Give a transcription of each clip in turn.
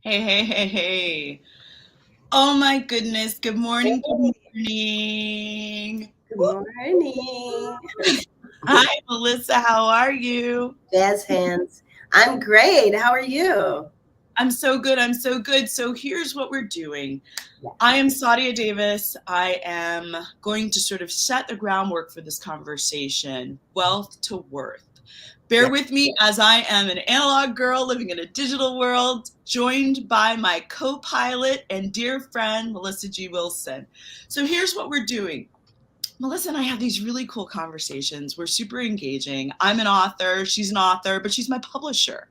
Hey, hey, hey, hey. Oh my goodness. Good morning. Good Hey, morning. good morning. Hi, Melissa. How are you? Jazz hands. I'm great. How are you? I'm so good. I'm so good. So here's what we're doing. Yeah. I am Saudia Davis. I am going to sort of set the groundwork for this conversation, wealth to worth. Bear Yeah. with me as I am an analog girl living in a digital world, joined by my co-pilot and dear friend, Melissa G. Wilson. So here's what we're doing. Melissa and I have these really cool conversations. We're super engaging. I'm an author, she's an author, but she's my publisher.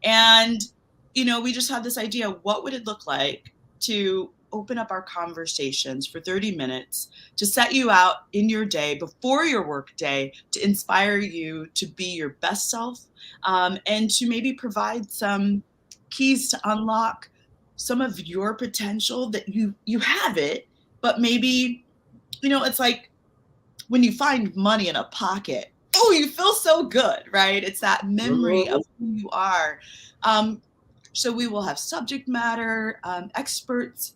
And, we just had this idea, what would it look like to open up our conversations for 30 minutes to set you out in your day before your work day to inspire you to be your best self, and to maybe provide some keys to unlock some of your potential that you have it, but maybe, it's like when you find money in a pocket, oh, you feel so good, right? It's that memory Mhm. of who you are. Um, so we will have subject matter experts.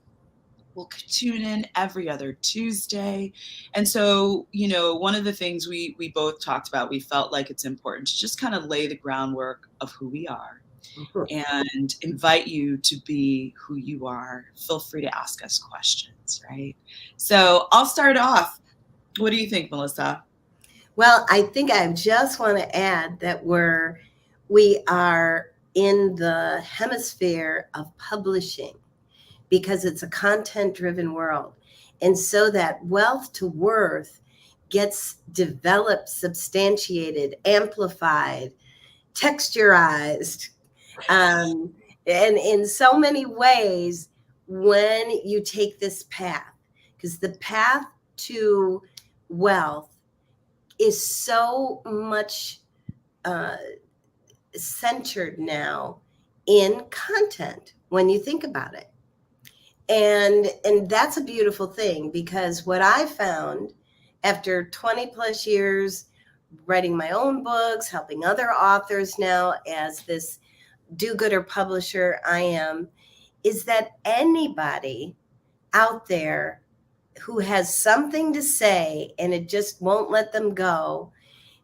We'll tune in every other Tuesday. And so, one of the things we both talked about, we felt like it's important to just kind of lay the groundwork of who we are Mhm. and invite you to be who you are. Feel free to ask us questions, right? So I'll start off. What do you think, Melissa? Well, I think I just want to add that we are in the hemisphere of publishing because it's a content driven world. And so that wealth to worth gets developed, substantiated, amplified, texturized, um, and in so many ways when you take this path, because the path to wealth is so much uh, centered now in content when you think about it, and that's a beautiful thing, because what I found after 20 plus years writing my own books, helping other authors now as this do-gooder publisher I am, is that anybody out there who has something to say and it just won't let them go,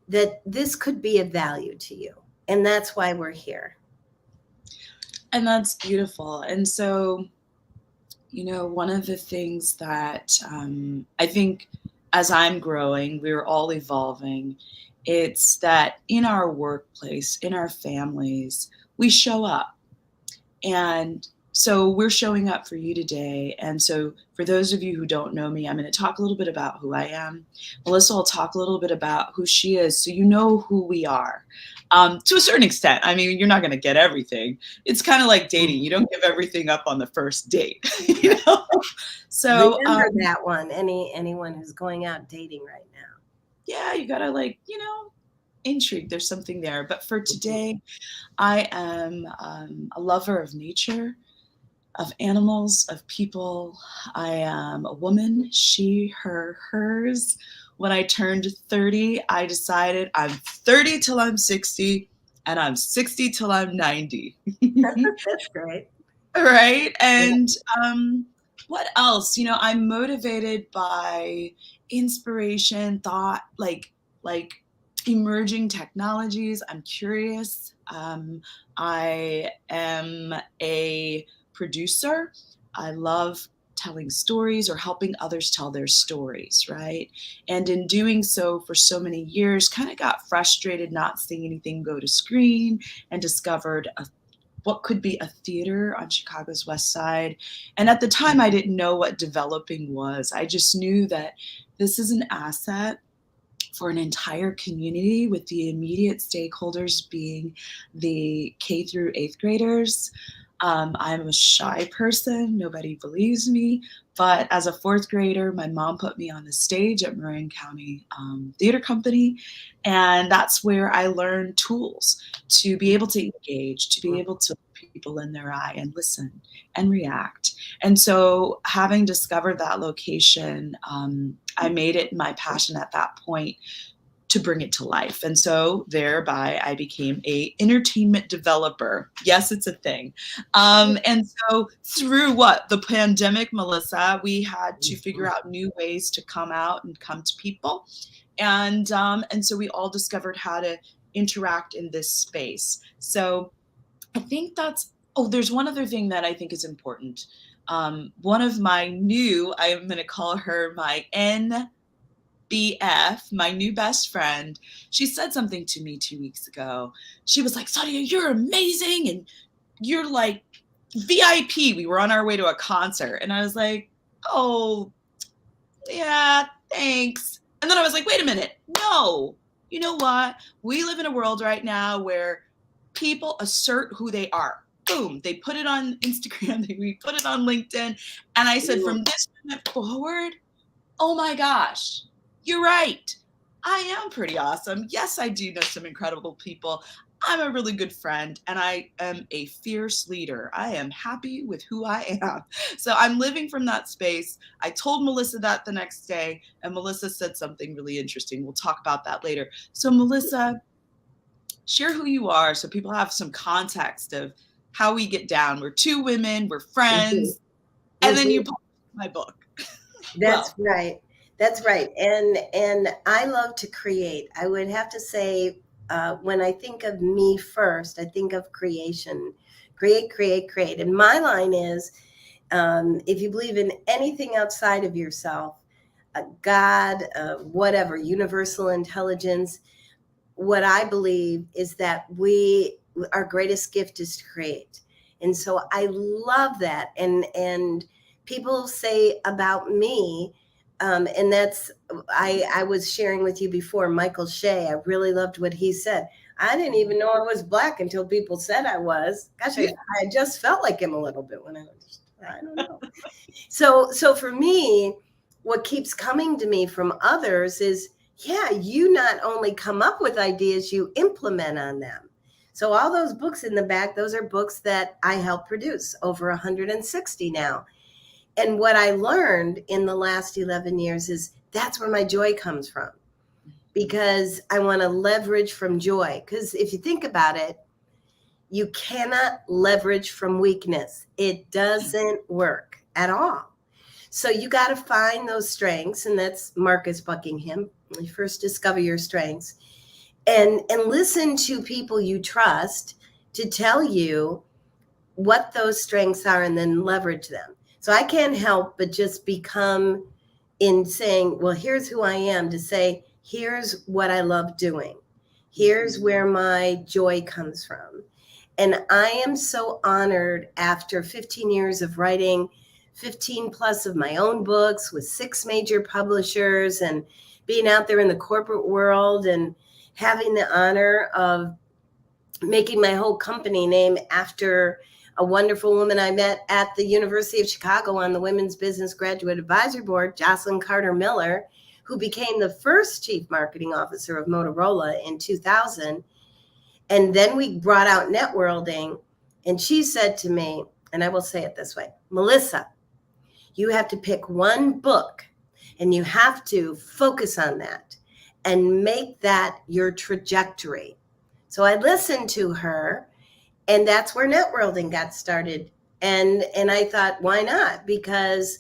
that this could be of value to you. And that's why we're here. And that's beautiful. And so, one of the things that I think as I'm growing, we're all evolving. It's that in our workplace, in our families, we show up. And so we're showing up for you today. And so for those of you who don't know me, I'm going to talk a little bit about who I am. Melissa will talk a little bit about who she is, so you know who we are. To a certain extent. I mean, you're not going to get everything. It's kind of like dating. You don't give everything up on the first date, you know? So, Remember that one. Anyone who's going out dating right now. yeah, you got to intrigue. There's something there. But for today, I am a lover of nature, of animals, of people. I am a woman, she, her, hers. When I turned 30, I decided I'm 30 till I'm 60, and I'm 60 till I'm 90. That's great. Right? Yeah. And what else? I'm motivated by inspiration, thought, like emerging technologies. I'm curious. I am a producer. I love telling stories or helping others tell their stories, right? And in doing so for so many years, kind of got frustrated not seeing anything go to screen, and discovered what could be a theater on Chicago's West Side. And at the time, I didn't know what developing was. I just knew that this is an asset for an entire community, with the immediate stakeholders being the K through eighth graders. I'm a shy person. Nobody believes me. But as a fourth grader, my mom put me on the stage at Marin County Theater Company. And that's where I learned tools to be able to engage, to be able to look people in their eye and listen and react. And so, having discovered that location, I made it my passion at that point to to bring it to life. And so thereby I became a entertainment developer. Yes, it's a thing. And so through the pandemic, Melissa, we had to figure out new ways to come out and come to people. And so we all discovered how to interact in this space. So I think there's one other thing that I think is important. One of I'm going to call her my BF, my new best friend, she said something to me 2 weeks ago. She was like, Saudia, you're amazing. And you're like VIP. We were on our way to a concert. And I was like, oh, yeah, thanks. And then I was like, wait a minute. No, you know what? We live in a world right now where people assert who they are. Boom, they put it on Instagram, we put it on LinkedIn. And I said, from this minute forward, oh my gosh, you're right. I am pretty awesome. Yes, I do know some incredible people. I'm a really good friend and I am a fierce leader. I am happy with who I am. So I'm living from that space. I told Melissa that the next day, and Melissa said something really interesting. We'll talk about that later. So, Melissa, share who you are so people have some context of how we get down. We're two women, we're friends, and then you publish my book. That's right. That's right. And I love to create. I would have to say, when I think of me first, I think of creation. Create, create, create. And my line is, if you believe in anything outside of yourself, a God, whatever, universal intelligence, what I believe is that our greatest gift is to create. And so I love that. And people say about me, and that's, I was sharing with you before, Michael Shea, I really loved what he said. I didn't even know I was Black until people said I was. Gosh, I just felt like him a little bit when I don't know. So for me, what keeps coming to me from others is, yeah, you not only come up with ideas, you implement on them. So all those books in the back, those are books that I help produce, over 160 now. And what I learned in the last 11 years is that's where my joy comes from, because I want to leverage from joy. Because if you think about it, you cannot leverage from weakness. It doesn't work at all. So you got to find those strengths. And that's Marcus Buckingham. You first discover your strengths and listen to people you trust to tell you what those strengths are, and then leverage them. So I can't help but just become, in saying, well, here's who I am, to say, here's what I love doing. Here's where my joy comes from. And I am so honored, after 15 years of writing 15 plus of my own books with 6 major publishers, and being out there in the corporate world and having the honor of making my whole company name after a wonderful woman I met at the University of Chicago on the Women's Business Graduate Advisory Board, Jocelyn Carter Miller, who became the first chief marketing officer of Motorola in 2000. And then we brought out Networlding, and she said to me, and I will say it this way, Melissa, you have to pick one book and you have to focus on that and make that your trajectory. So I listened to her, and that's where Networlding got started. And I thought, why not? Because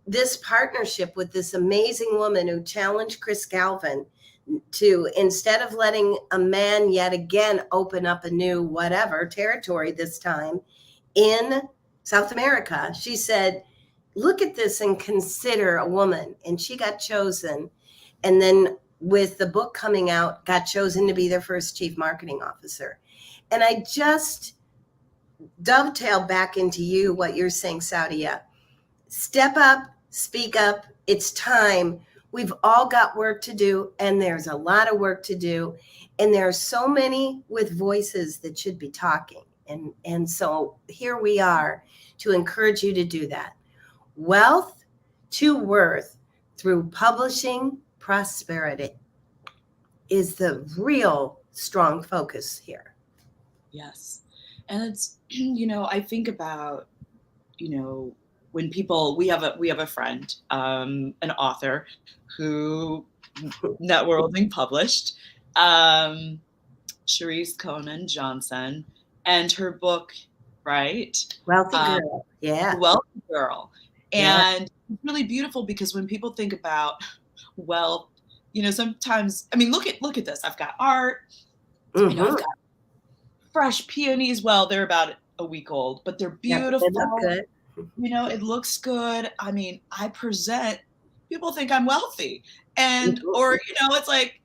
this partnership with this amazing woman who challenged Chris Galvin to, instead of letting a man yet again open up a new whatever territory, this time in South America, she said, look at this and consider a woman. And she got chosen. And then with the book coming out, got chosen to be their first chief marketing officer. And I just dovetail back into you, what you're saying, Saudia. Step up, speak up. It's time. We've all got work to do, and there's a lot of work to do. And there are so many with voices that should be talking. And so here we are to encourage you to do that. Wealth to worth through publishing prosperity is the real strong focus here. Yes. And it's, I think about, when people, we have a friend, an author who Networlding published, Cherise Conan Johnson, and her book, right? Wealthy Girl. Yeah. Wealthy Girl. Yeah. And it's really beautiful because when people think about wealth, you know, sometimes, I mean, look at this. I've got art, you know, I've got fresh peonies. Well, they're about a week old, but they're Yeah, beautiful. they look good. You know, it looks good. I mean, I present, people think I'm wealthy. And, or, you know, it's like,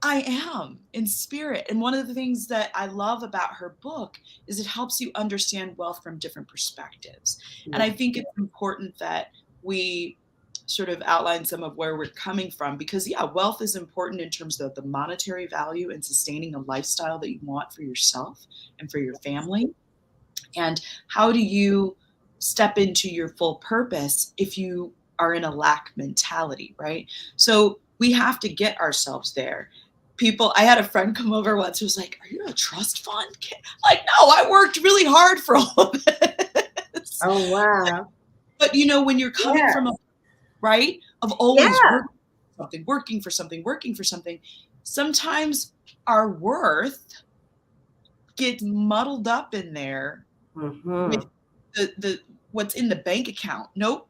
I am in spirit. And one of the things that I love about her book is it helps you understand wealth from different perspectives. And I think it's important that we sort of outline some of where we're coming from, because yeah, wealth is important in terms of the monetary value and sustaining a lifestyle that you want for yourself and for your family. And how do you step into your full purpose if you are in a lack mentality, right? So we have to get ourselves there. People, I had a friend come over once who was like, "Are you a trust fund kid?" Like, no, I worked really hard for all of this. Oh, wow. But you know, when you're coming from a right of always working for something, sometimes our worth gets muddled up in there with the what's in the bank account. Nope,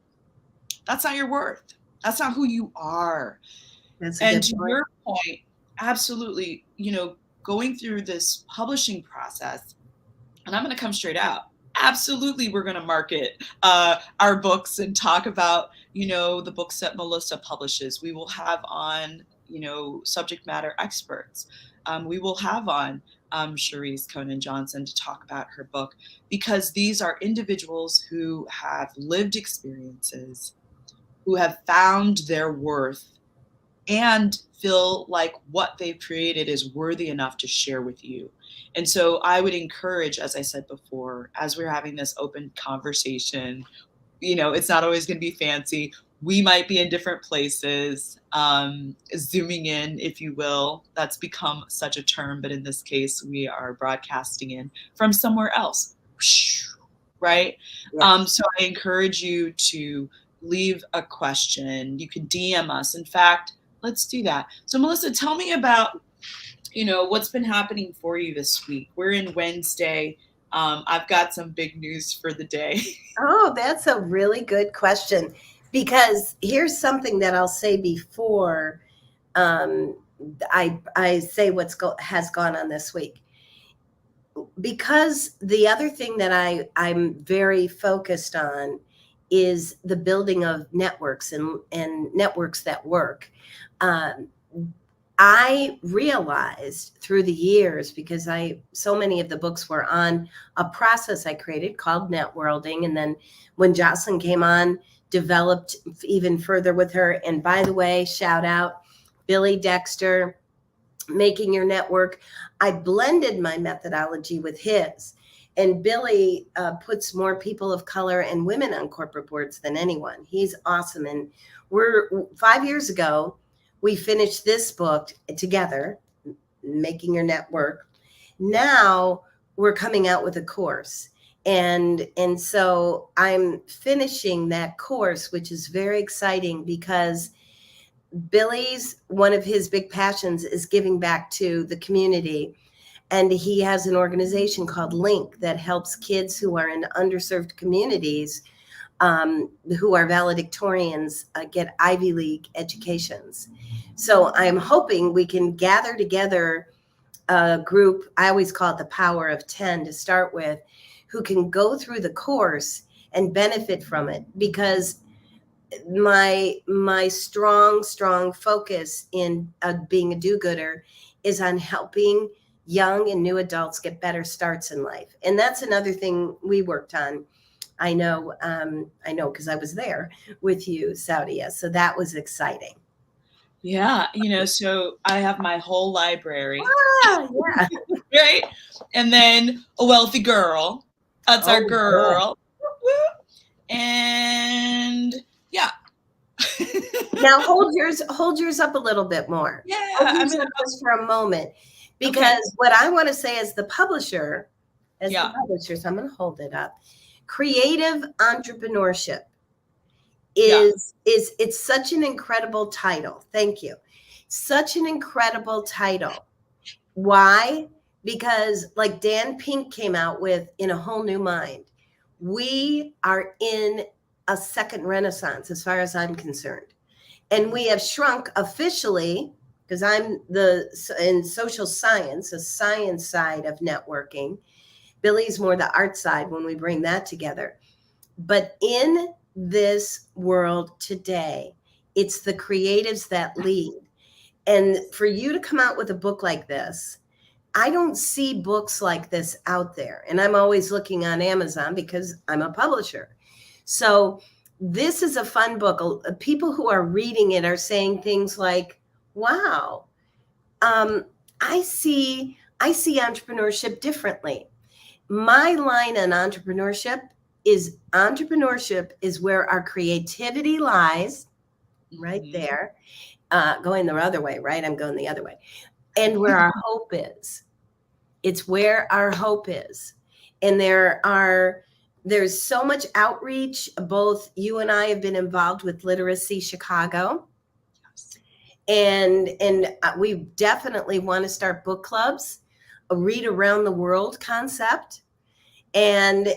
that's not your worth. That's not who you are. And to your point, absolutely, you know, going through this publishing process, and I'm going to come straight out. Absolutely, we're going to market our books and talk about, you know, the books that Melissa publishes. We will have on, you know, subject matter experts. We will have on Cherise Conan Johnson to talk about her book, because these are individuals who have lived experiences, who have found their worth, and feel like what they've created is worthy enough to share with you. And so I would encourage, as I said before, as we're having this open conversation, you know, it's not always going to be fancy. We might be in different places, zooming in, if you will. That's become such a term, but in this case, we are broadcasting in from somewhere else, right? So I encourage you to leave a question. You can DM us. In fact, let's do that. So Melissa, tell me about, you know, what's been happening for you this week. We're in Wednesday. I've got some big news for the day. Oh, that's a really good question, because here's something that I'll say before I say has gone on this week. Because the other thing that I'm very focused on is the building of networks and networks that work. I realized through the years, because so many of the books were on a process I created called networlding. And then when Jocelyn came on, developed even further with her. And by the way, shout out Billy Dexter, Making Your Network. I blended my methodology with his. And Billy puts more people of color and women on corporate boards than anyone. He's awesome. And 5 years ago, we finished this book together, Making Your Network. Now we're coming out with a course. And so I'm finishing that course, which is very exciting, because one of his big passions is giving back to the community. And he has an organization called Link that helps kids who are in underserved communities, who are valedictorians, get Ivy League educations. So I'm hoping we can gather together a group, I always call it the power of 10 to start with, who can go through the course and benefit from it. Because my strong focus in being a do-gooder is on helping young and new adults get better starts in life. And that's another thing we worked on. I know because I was there with you, Saudia. So that was exciting. Yeah, you know, so I have my whole library. Yeah. Right? And then A Wealthy Girl. That's our girl. Yeah. And yeah. Now hold yours up a little bit more. Yeah. Hold yours up just for a moment. Because what I want to say as the publisher, so I'm going to hold it up. Creative entrepreneurship Yeah. is it's such an incredible title. Thank you. Such an incredible title. Why? Because like Dan Pink came out with In a Whole New Mind, we are in a second renaissance as far as I'm concerned. And we have shrunk officially, because I'm in social science, the science side of networking. Billy's more the art side when we bring that together. But in this world today, it's the creatives that lead. And for you to come out with a book like this, I don't see books like this out there. And I'm always looking on Amazon because I'm a publisher. So this is a fun book. People who are reading it are saying things like, wow, I see entrepreneurship differently. My line on entrepreneurship is where our creativity lies, right there. Going the other way, right? I'm going the other way. And where our hope is. It's where our hope is. And there's so much outreach. Both you and I have been involved with Literacy Chicago. And we definitely want to start book clubs, a read around the world concept, and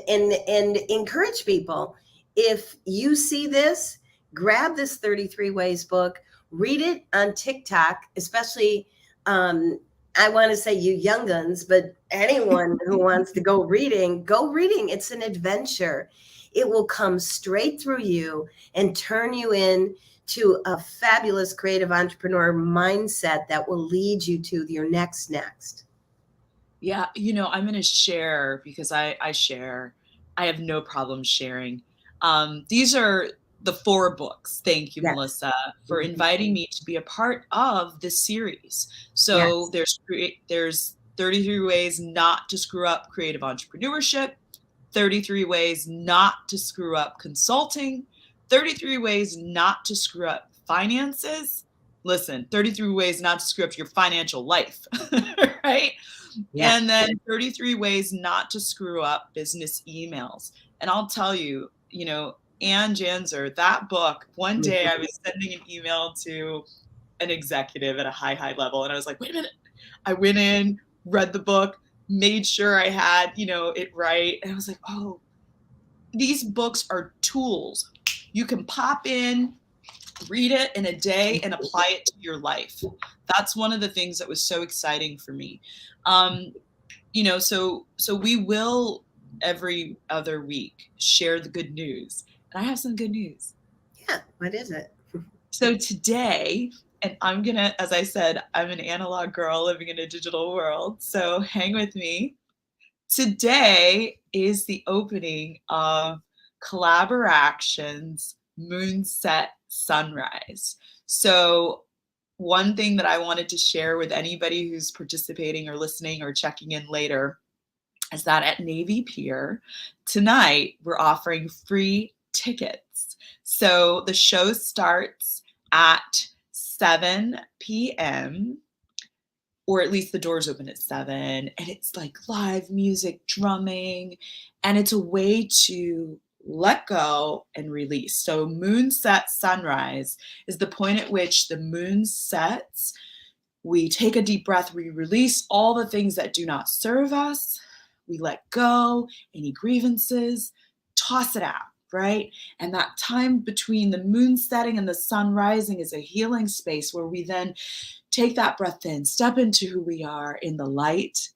encourage people. If you see this, grab this 33 Ways book, read it on TikTok, especially I want to say you young guns, but anyone who wants to go reading, go reading. It's an adventure. It will come straight through you and turn you in to a fabulous creative entrepreneur mindset that will lead you to your next. Yeah, I'm going to share because I share. I have no problem sharing. These are the 4 books. Thank you, Yes. Melissa, for inviting me to be a part of this series. So Yes. there's 33 ways not to screw up creative entrepreneurship, 33 ways not to screw up consulting, 33 ways not to screw up finances. Listen, 33 ways not to screw up your financial life, right? Yeah. And then 33 ways not to screw up business emails. And I'll tell you, Ann Janzer, that book, one day I was sending an email to an executive at a high level. And I was like, wait a minute. I went in, read the book, made sure I had, it right. And I was like, oh, these books are tools. You can pop in, read it in a day and apply it to your life. That's one of the things that was so exciting for me. So we will every other week share the good news. And I have some good news. Yeah. What is it? So today, and I'm going to, as I said, I'm an analog girl living in a digital world. So hang with me. Today is the opening of Collaboraction's Moonset Sunrise. So one thing that I wanted to share with anybody who's participating or listening or checking in later is that at Navy Pier tonight, we're offering free tickets. So the show starts at 7 p.m., or at least the doors open at 7, and it's like live music, drumming, and it's a way to let go and release. So moonset sunrise is the point at which the moon sets. We take a deep breath, we release all the things that do not serve us, we let go, any grievances, toss it out, right? And that time between the moon setting and the sun rising is a healing space where we then take that breath in, step into who we are in the light.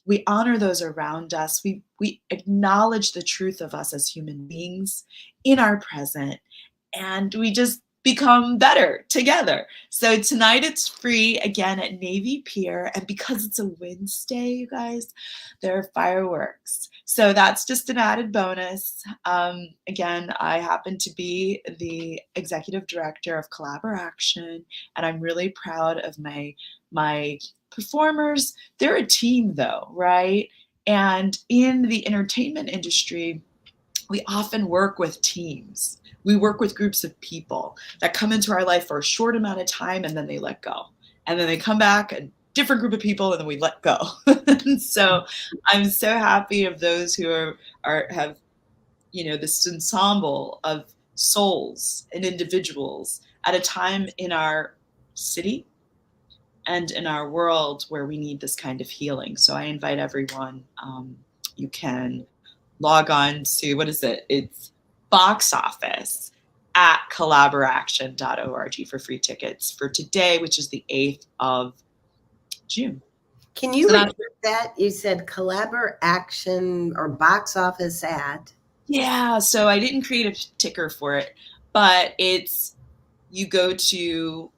We honor those around us. We acknowledge the truth of us as human beings in our present, and we just become better together. So tonight it's free again at Navy Pier, and because it's a Wednesday, you guys, there are fireworks. So that's just an added bonus. Again, I happen to be the executive director of Collaboraction, and I'm really proud of my performers. They're a team though, right? And in the entertainment industry, we often work with teams. We work with groups of people that come into our life for a short amount of time and then they let go. And then they come back, a different group of people, and then we let go. So I'm so happy of those who have this ensemble of souls and individuals at a time in our city and in our world where we need this kind of healing. So I invite everyone, you can log on to, what is it? It's box office at collaboraction.org for free tickets for today, which is the 8th of June. Can you repeat that? You said collaboration or box office at? Yeah, so I didn't create a ticker for it, but it's, you go to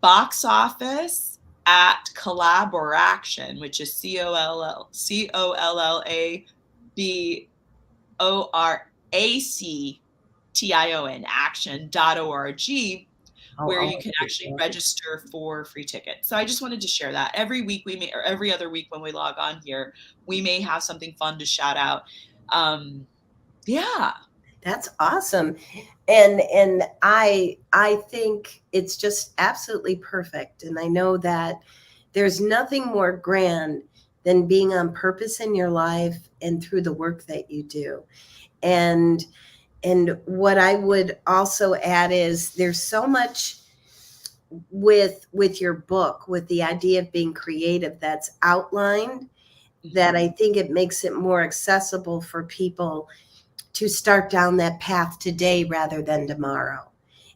box office at collaboration, which is COLLABORACTION action.org, where you can actually register for free tickets. So I just wanted to share that. Every week we may, or every other week when we log on here, we may have something fun to shout out. Yeah. That's awesome. And I think it's just absolutely perfect. And I know that there's nothing more grand than being on purpose in your life and through the work that you do. And what I would also add is there's so much with your book, with the idea of being creative that's outlined, that I think it makes it more accessible for people to start down that path today rather than tomorrow.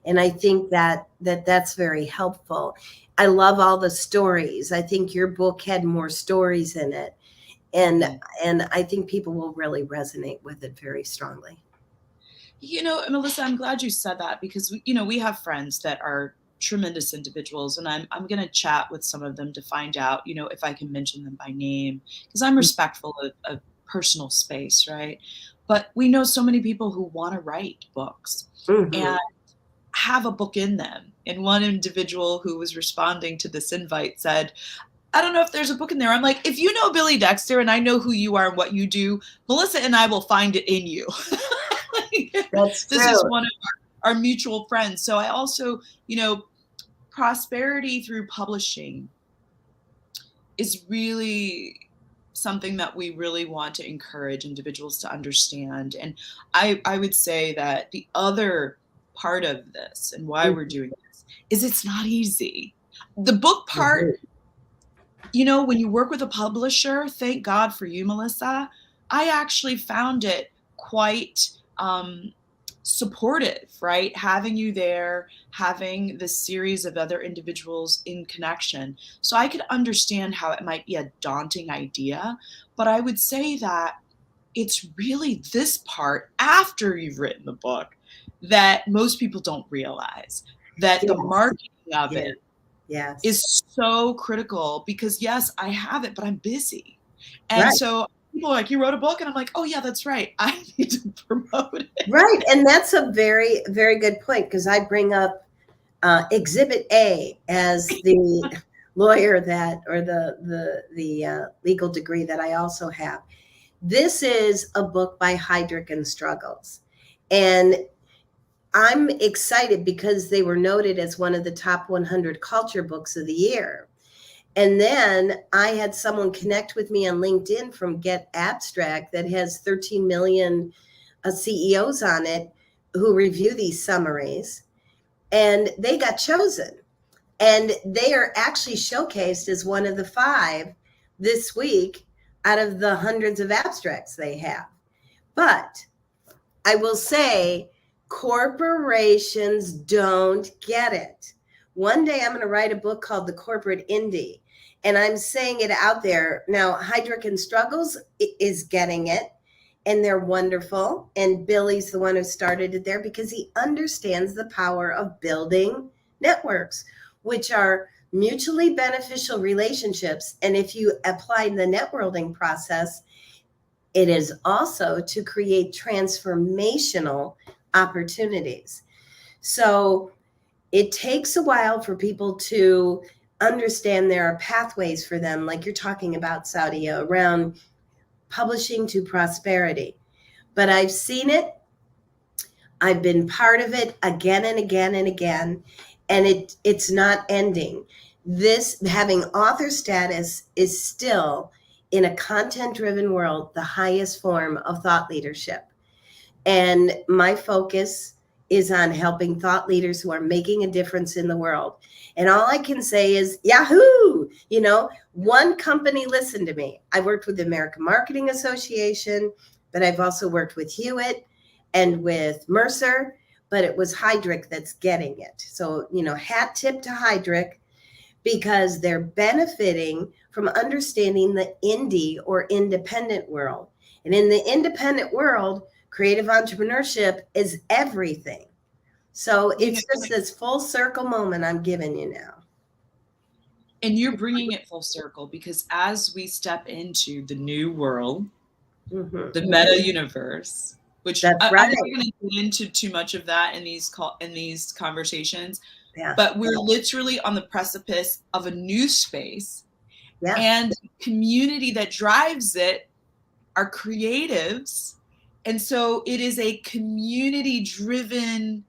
And I think that that's very helpful. I love all the stories. I think your book had more stories in it. And I think people will really resonate with it very strongly. You know, Melissa, I'm glad you said that, because, you know, we have friends that are tremendous individuals, and I'm going to chat with some of them to find out, you know, if I can mention them by name, because I'm respectful of personal space, right? But we know so many people who want to write books and have a book in them. And one individual who was responding to this invite said, I don't know if there's a book in there. I'm like, if you know Billy Dexter and I know who you are and what you do, Melissa and I will find it in you. That's this is one of our mutual friends. So I also, you know, prosperity through publishing is really something that we really want to encourage individuals to understand. And I would say that the other part of this and why we're doing this is it's not easy. The book part, you know, when you work with a publisher, thank God for you, Melissa, I actually found it quite supportive, right? Having you there, having this series of other individuals in connection. So I could understand how it might be a daunting idea, but I would say that it's really this part after you've written the book that most people don't realize, that the marketing of it is so critical, because yes, I have it, but I'm busy. And so people are like, you wrote a book? And I'm like, oh yeah, that's right. I need to promote it. Right. And that's a very, very good point, because I bring up Exhibit A as the lawyer that, or the legal degree that I also have. This is a book by Heidrich and Struggles. And I'm excited because they were noted as one of the top 100 culture books of the year. And then I had someone connect with me on LinkedIn from Get Abstract that has 13 million CEOs on it who review these summaries, and they got chosen. And they are actually showcased as one of the 5 this week out of the hundreds of abstracts they have. But I will say, corporations don't get it. One day I'm going to write a book called The Corporate Indie, and I'm saying it out there. Now, Heidrich and Struggles is getting it, and they're wonderful. And Billy's the one who started it there because he understands the power of building networks, which are mutually beneficial relationships. And if you apply the networking process, it is also to create transformational opportunities. So it takes a while for people to understand there are pathways for them, like you're talking about, Saudia, around publishing to prosperity. But I've seen it. I've been part of it again and again and again, and it's not ending. This, having author status, is still, in a content-driven world, the highest form of thought leadership. And my focus is on helping thought leaders who are making a difference in the world. And all I can say is, Yahoo! You know, one company listened to me. I worked with the American Marketing Association, but I've also worked with Hewitt and with Mercer, but it was Heidrick that's getting it. So, you know, hat tip to Heidrick, because they're benefiting from understanding the indie or independent world. And in the independent world, creative entrepreneurship is everything. So it's just this full circle moment I'm giving you now. And you're bringing it full circle, because as we step into the new world, the meta universe, which That's right. I'm not going to get into too much of that in these conversations, but we're literally on the precipice of a new space, and the community that drives it are creatives. And so it is a community driven,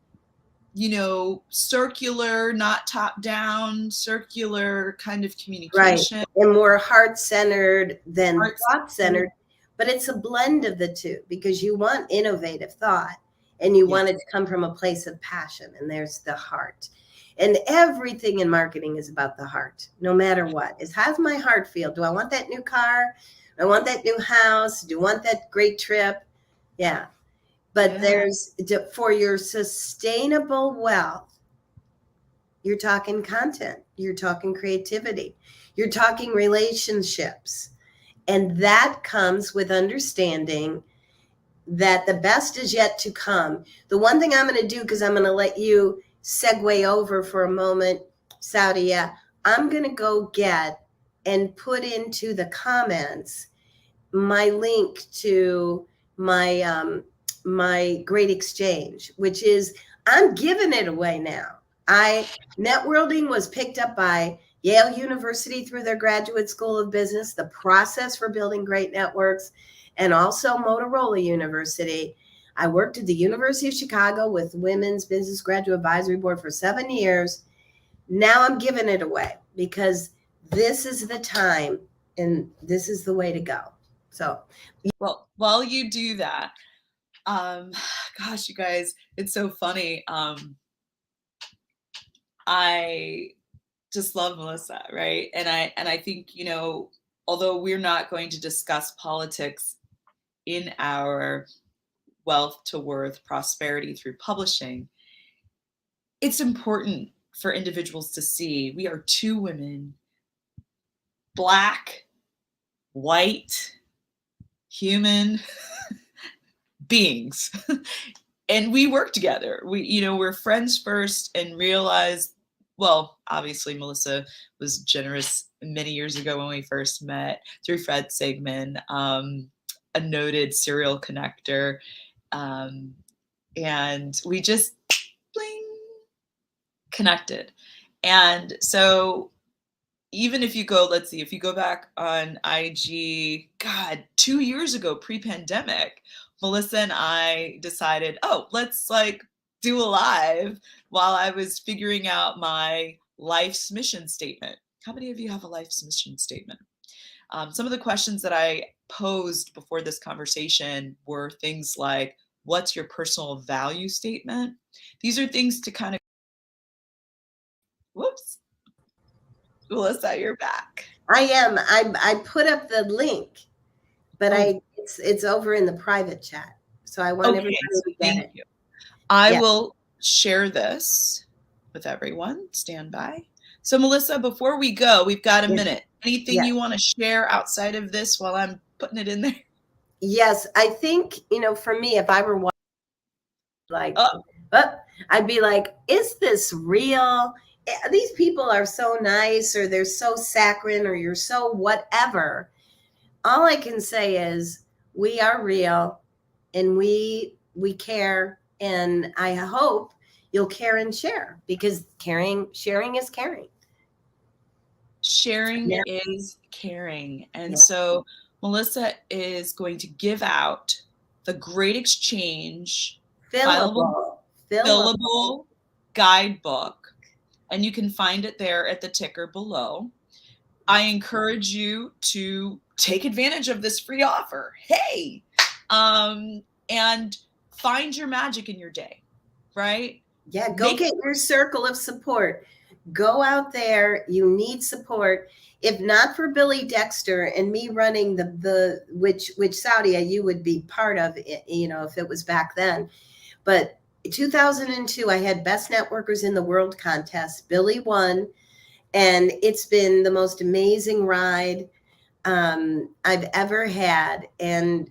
you know, circular, not top down, circular kind of communication. Right. And more heart-centered than thought-centered, but it's a blend of the two, because you want innovative thought and you want it to come from a place of passion, and there's the heart. And everything in marketing is about the heart, no matter what. Is how's my heart feel? Do I want that new car? Do I want that new house? Do I want that great trip? Yeah. But there's, for your sustainable wealth, you're talking content, you're talking creativity, you're talking relationships. And that comes with understanding that the best is yet to come. The one thing I'm going to do, because I'm going to let you segue over for a moment, Saudia, I'm going to go get and put into the comments my link to my my great exchange, which is, I'm giving it away now. Networlding was picked up by Yale University through their Graduate School of Business, the process for building great networks, and also Motorola University. I worked at the University of Chicago with Women's Business Graduate Advisory Board for 7 years. Now I'm giving it away, because this is the time and this is the way to go. So, well, while you do that, gosh, you guys, it's so funny. I just love Melissa, right? And I think, you know, although we're not going to discuss politics in our wealth to worth prosperity through publishing, it's important for individuals to see we are two women, Black, white, human beings. And we work together. We're friends first, and realized, well, obviously Melissa was generous many years ago when we first met through Fred Sigman, a noted serial connector. And we just bling, connected. And so even if you go, let's see, if you go back on IG, God, 2 years ago, pre-pandemic, Melissa and I decided, oh, let's do a live while I was figuring out my life's mission statement. How many of you have a life's mission statement? Some of the questions that I posed before this conversation were things like, what's your personal value statement? These are things to kind of, whoops, Melissa, you're back. I am. I put up the link, but it's over in the private chat. So I want everybody to get it. You. I will share this with everyone. Stand by. So Melissa, before we go, we've got a minute. Anything you want to share outside of this while I'm putting it in there? Yes, I think, for me, if I were I'd be like, is this real? These people are so nice, or they're so saccharine, or you're so whatever. All I can say is we are real, and we care, and I hope you'll care and share, because sharing is caring. Sharing is caring. And so Melissa is going to give out the Great Exchange fillable guidebook, and you can find it there at the ticker below. I encourage you to take advantage of this free offer. Hey, and find your magic in your day. right? Yeah, go get your circle of support. Go out there. You need support. If not for Billy Dexter and me running the which Saudia you would be part of it, you know, if it was back then. But 2002, I had Best Networkers in the World contest. Billy won, and it's been the most amazing ride I've ever had. And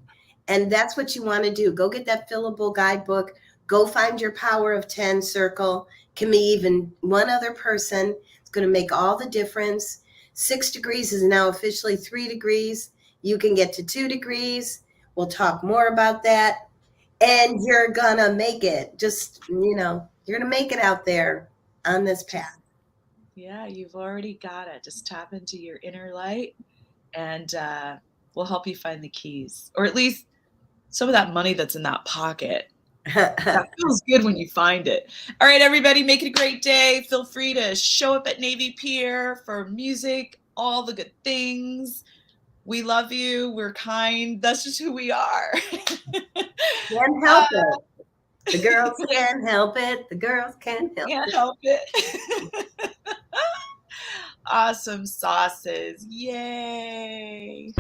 that's what you want to do. Go get that fillable guidebook. Go find your power of 10 circle. Can be even one other person. It's going to make all the difference. 6 degrees is now officially 3 degrees. You can get to 2 degrees. We'll talk more about that. And you're going to make it. Just, you know, you're going to make it out there on this path. Yeah, you've already got it. Just tap into your inner light, and we'll help you find the keys, or at least some of that money that's in that pocket. That feels good when you find it. All right, everybody, make it a great day. Feel free to show up at Navy Pier for music, all the good things. We love you. We're kind. That's just who we are. Can't help it. The girls can't help it. The girls can't help it. Awesome sauces. Yay.